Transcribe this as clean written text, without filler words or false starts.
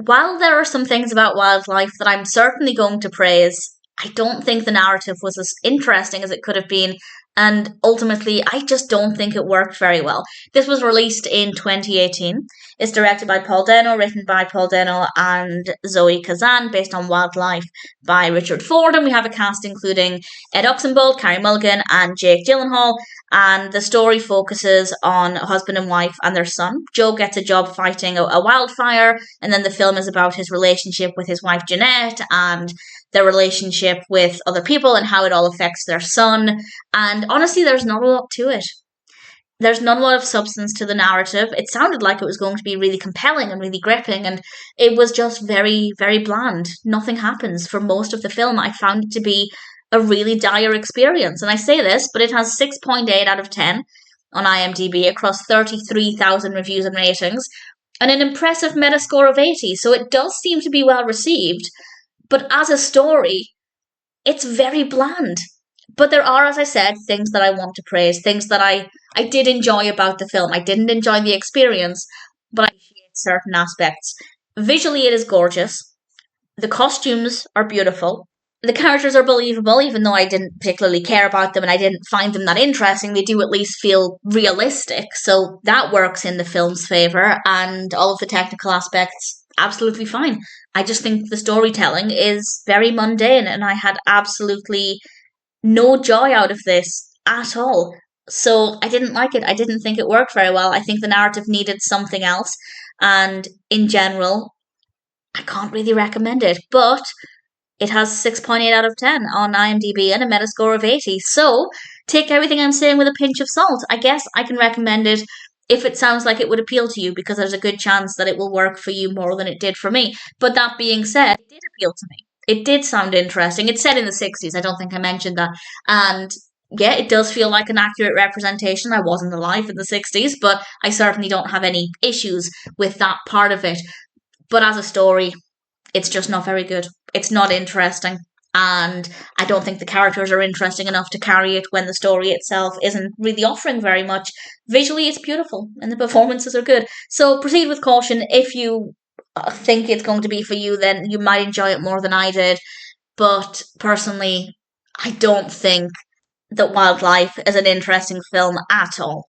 while there are some things about Wildlife that I'm certainly going to praise, I don't think the narrative was as interesting as it could have been. And ultimately, I just don't think it worked very well. This was released in 2018. It's directed by Paul Dano, written by Paul Dano and Zoe Kazan, based on Wildlife by Richard Ford. And we have a cast including Ed Oxenbould, Carey Mulligan, and Jake Gyllenhaal. And the story focuses on a husband and wife and their son. Joe gets a job fighting a wildfire, and then the film is about his relationship with his wife Jeanette and their relationship with other people and how it all affects their son. And honestly, there's not a lot to it. There's not a lot of substance to the narrative. It sounded like it was going to be really compelling and really gripping, and it was just very, very bland. Nothing happens for most of the film. I found it to be a really dire experience. And I say this, but it has 6.8 out of 10 on IMDb across 33,000 reviews and ratings, and an impressive Metascore of 80. So it does seem to be well received. But as a story, it's very bland. But there are, as I said, things that I want to praise, things that I did enjoy about the film. I didn't enjoy the experience, but I appreciate certain aspects. Visually, it is gorgeous. The costumes are beautiful. The characters are believable, even though I didn't particularly care about them and I didn't find them that interesting. They do at least feel realistic, so that works in the film's favour, and all of the technical aspects, absolutely fine. I just think the storytelling is very mundane, and I had absolutely no joy out of this at all. So I didn't like it. I didn't think it worked very well. I think the narrative needed something else, and in general, I can't really recommend it. But it has 6.8 out of 10 on IMDb and a Metascore of 80. So take everything I'm saying with a pinch of salt. I guess I can recommend it if it sounds like it would appeal to you, because there's a good chance that it will work for you more than it did for me. But that being said, it did appeal to me. It did sound interesting. It's set in the 60s. I don't think I mentioned that. And yeah, it does feel like an accurate representation. I wasn't alive in the 60s, but I certainly don't have any issues with that part of it. But as a story, it's just not very good. It's not interesting. And I don't think the characters are interesting enough to carry it when the story itself isn't really offering very much. Visually, it's beautiful and the performances are good. So proceed with caution. If you think it's going to be for you, then you might enjoy it more than I did. But personally, I don't think that Wildlife is an interesting film at all.